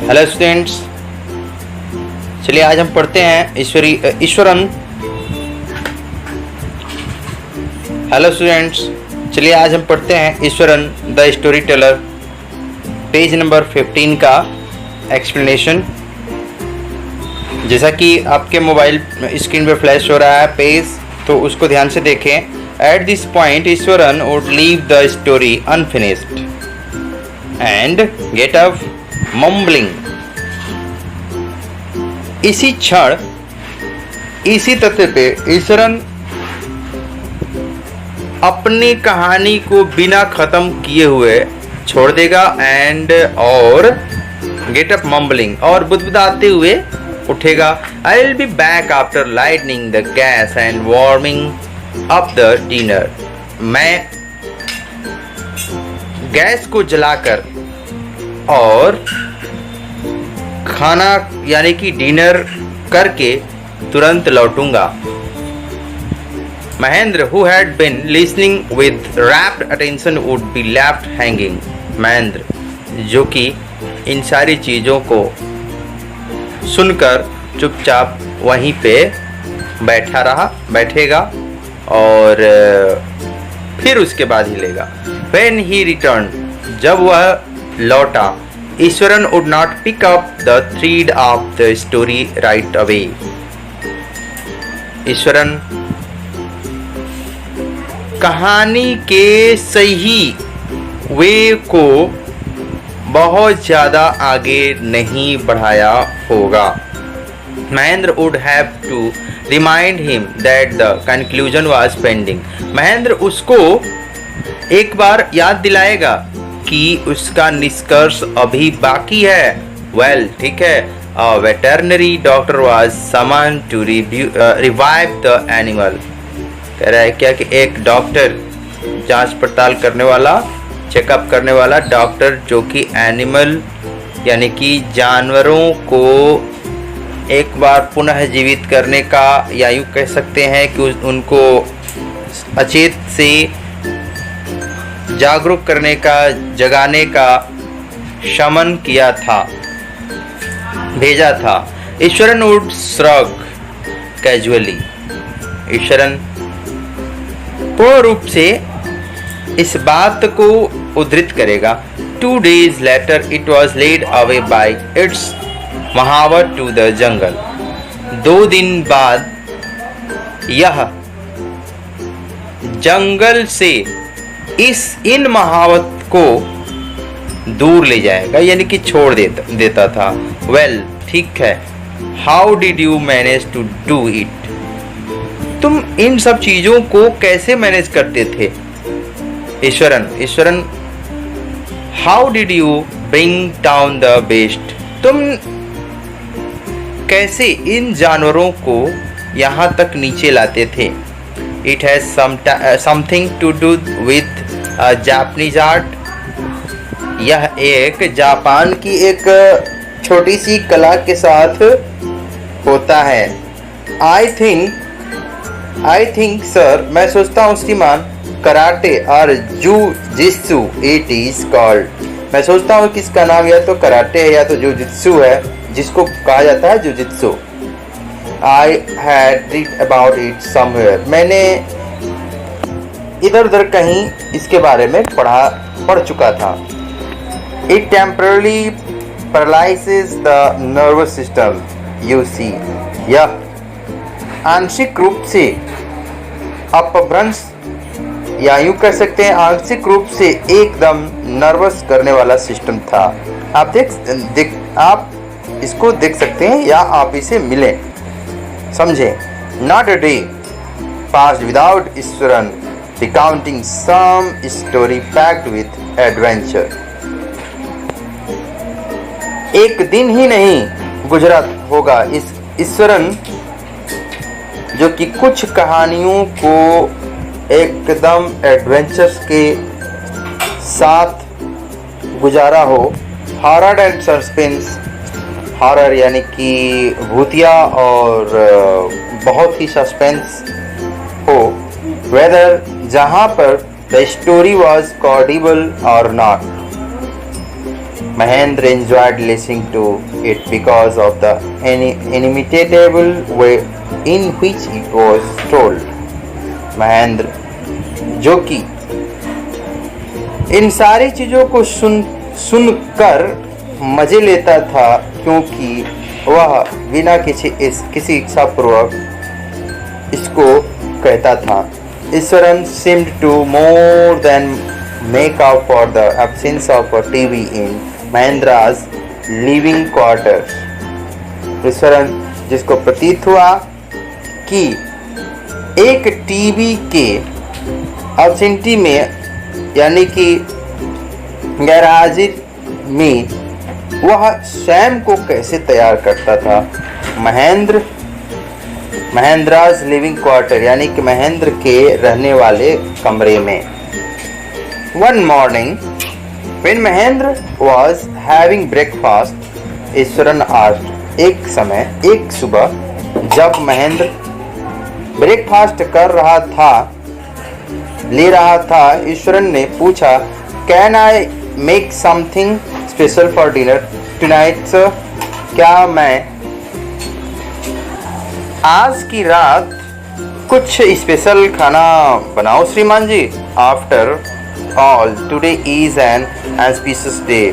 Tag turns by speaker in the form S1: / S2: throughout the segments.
S1: Hello students, चलिए आज हम पढ़ते हैं ईश्वरन। हेलो स्टूडेंट्स, चलिए आज हम पढ़ते हैं Eswaran the story teller, page number 15 का एक्सप्लेनेशन। जैसा कि आपके मोबाइल स्क्रीन पे फ्लैश हो रहा है पेज, तो उसको ध्यान से देखें। At this point Eswaran would leave the story unfinished and get up mumbling. इसी क्षण, इसी तथ्य पे ईश्वरन अपनी कहानी को बिना खत्म किए हुए छोड़ देगा एंड और गेट अप मम्बलिंग, और बुदबुदाते हुए उठेगा। I will be back after lightning the gas and warming up the dinner. मैं गैस को जलाकर और खाना यानी कि डिनर करके तुरंत लौटूंगा। Mahendra, who had been listening with rapt attention, would be left hanging. Mahendra, जो कि इन सारी चीज़ों को सुनकर चुपचाप वहीं पे बैठेगा और फिर उसके बाद हिलेगा। When he returned, जब वह लौटा, Eswaran would not pick up the thread of the story right away. Eswaran कहानी के सही वे को बहुत ज़्यादा आगे नहीं बढ़ाया होगा। Mahendra would have to remind him that the conclusion was pending. Mahendra उसको एक बार याद दिलाएगा कि उसका निष्कर्ष अभी बाकी है। वेल, ठीक है। Veterinary doctor was summon to revive the animal. कह रहा है क्या कि एक डॉक्टर, जांच पड़ताल करने वाला, चेकअप करने वाला डॉक्टर, जो कि एनिमल यानी कि जानवरों को एक बार पुनः जीवित करने का, या यूँ कह सकते हैं कि उनको अचेत से जागरूक करने का, जगाने का शमन किया था, भेजा था। Eswaran would shrug casually. Eswaran पूर्ण रूप से इस बात को उद्धृत करेगा। 2 days later it was laid away by its महावत to the jungle. 2 दिन बाद यह जंगल से इन महावत को दूर ले जाएगा, यानी कि छोड़ देता था। वेल, ठीक है। How did you manage to do it? तुम इन सब चीजों को कैसे मैनेज करते थे? Eswaran, how did you bring down the best? तुम कैसे इन जानवरों को यहाँ तक नीचे लाते थे? It has something to do with Japanese art. यह एक जापान की एक छोटी सी कला के साथ होता है। I think सर, मैं सोचता हूँ श्रीमान, कराटे और जूजित्सु इट इज कॉल्ड। मैं सोचता हूँ कि इसका नाम या तो कराटे है या तो जूजित्सु है, जिसको कहा जाता है जूजित्सु। I had read about it somewhere. मैंने इधर उधर कहीं इसके बारे में पढ़ चुका था। It temporarily paralyzes the nervous system. You see, यह आंशिक रूप से अपभ्रंश, या यूँ कह सकते हैं आंशिक रूप से एकदम नर्वस करने वाला सिस्टम था। आप इसको देख सकते हैं या आप इसे मिलें, समझे। Not a day passed without Eswaran recounting some story packed with adventure. एक दिन ही नहीं गुजरा होगा इस ईश्वरन जो कि कुछ कहानियों को एकदम एडवेंचर्स के साथ गुजारा हो। हॉरर एंड सस्पेंस, हॉरर यानी कि भूतिया और बहुत ही सस्पेंस हो, वेदर जहाँ पर द स्टोरी वॉज कॉडिबल और not. Mahendra enjoyed listening to it because of the inimitable way in which it was told. Mahendra, जो कि इन सारी चीज़ों को सुनकर मज़े लेता था, क्योंकि वह बिना किसी इच्छापूर्वक इसको कहता था. Eswaran seemed to more than make up for the absence of a TV in Mahendra's living quarters. Eswaran, जिसको प्रतीत हुआ कि एक टीवी के एब्सेंटी में यानी कि गैरहाजिर में वह स्वयं को कैसे तैयार करता था. महेंद्राज लिविंग क्वार्टर यानी कि महेंद्र के रहने वाले कमरे में. One morning, when Mahendra was having breakfast, Eswaran asked. एक सुबह जब महेंद्र ब्रेकफास्ट ले रहा था, ईश्वरन ने पूछा, Can I make something special for dinner tonight, sir? क्या मैं आज की रात कुछ स्पेशल खाना बनाऊं श्रीमान जी? After all today is an auspicious day.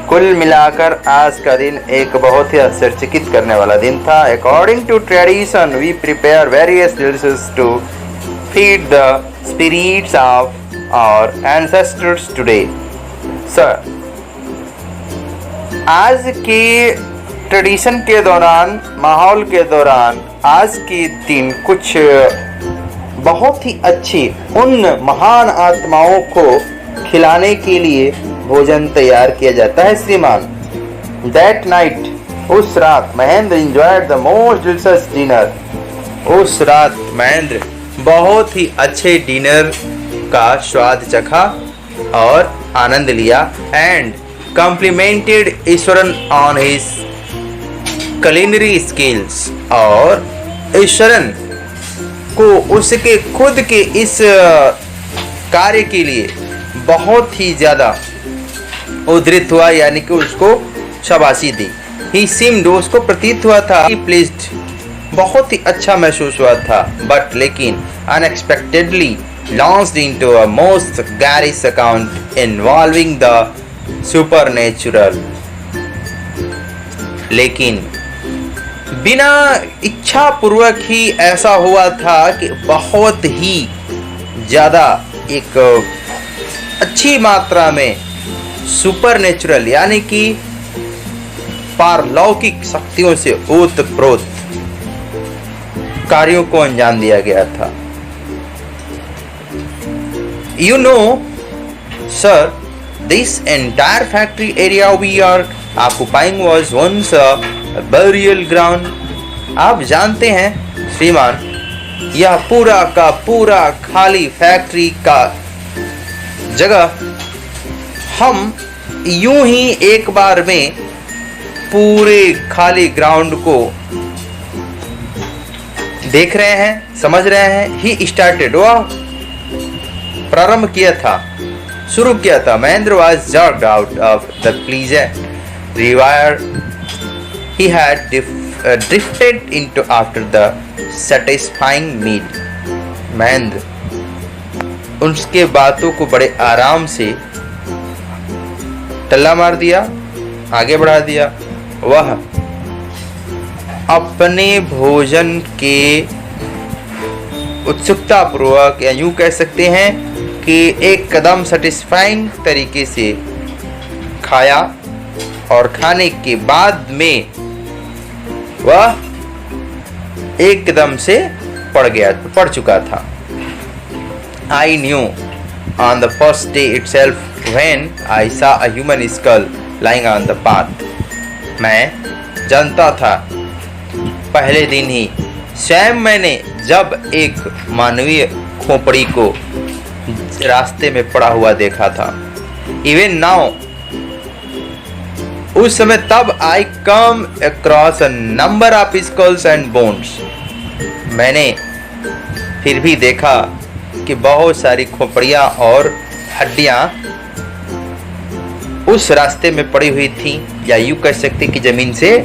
S1: कुल मिलाकर आज का दिन एक बहुत ही आश्चर्यचकित करने वाला दिन था. According to tradition we prepare various dishes to feed the spirits of our ancestors today. Sir, आज के ट्रेडिशन के दौरान, माहौल के दौरान आज के दिन कुछ बहुत ही अच्छी उन महान आत्माओं को खिलाने के लिए भोजन तैयार किया जाता है श्रीमान. That night, उस रात Mahendra enjoyed the most delicious dinner. उस रात महेंद्र बहुत ही अच्छे डिनर का स्वाद चखा और आनंद लिया. And complimented Eswaran on his culinary skills. और ईश्वरन को उसके खुद के इस कार्य के लिए बहुत ही ज़्यादा उद्धृत हुआ, यानी कि उसको शाबाशी दी. ही seemed, उसको प्रतीत हुआ था, प्लीज्ड, बहुत ही अच्छा महसूस हुआ था. बट लेकिन unexpectedly launched into a most garish account involving the supernatural. लेकिन बिना इच्छा पूर्वक ही ऐसा हुआ था कि बहुत ही ज़्यादा एक अच्छी मात्रा में सुपरनेचुरल यानी कि पारलौकिक शक्तियों से ओतप्रोत कार्यों को अंजाम दिया गया था. You know, sir, this entire factory area we are occupying was once a burial ground. आप जानते हैं श्रीमान, यह पूरा का पूरा खाली फैक्ट्री का जगह हम यूं ही एक बार में पूरे खाली ग्राउंड को देख रहे हैं, समझ रहे हैं. ही स्टार्टेड, वह प्रारंभ किया था, शुरू किया था. Mahendra was jerked out of the pleasant reverie he had drifted into after the satisfying meal. Mahendra उसके बातों को बड़े आराम से टल्ला मार दिया, आगे बढ़ा दिया. वह अपने भोजन के उत्सुकता पूर्वक, या यूं कह सकते हैं कि एक कदम सेटिस्फाइंग तरीके से खाया, और खाने के बाद में वह एकदम से पड़ चुका था. I knew on the first day itself when I saw a human skull lying on the path. मैं जानता था पहले दिन ही स्वयं मैंने जब एक मानवीय खोपड़ी को रास्ते में पड़ा हुआ देखा था. Even now, उस समय तब I come across a number of skulls and bones. मैंने फिर भी देखा कि बहुत सारी खोपड़ियां और हड्डियां उस रास्ते में पड़ी हुई थी, या यूं कह सकते कि जमीन से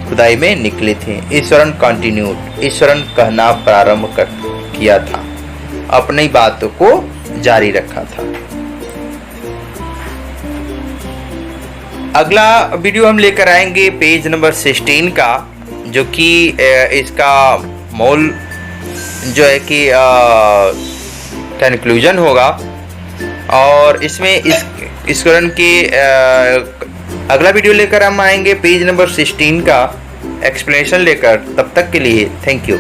S1: खुदाई में निकले थे। ईश्वरन कंटिन्यूड, ईश्वरन कहना प्रारंभ किया था, अपनी बातों को जारी रखा था। अगला वीडियो हम लेकर आएंगे पेज नंबर 16 का, जो कि इसका मूल जो है कि कंक्लूजन होगा। और इसमें इस ईश्वरन के अगला वीडियो लेकर हम आएंगे पेज नंबर 16 का एक्सप्लेनेशन लेकर। तब तक के लिए थैंक यू।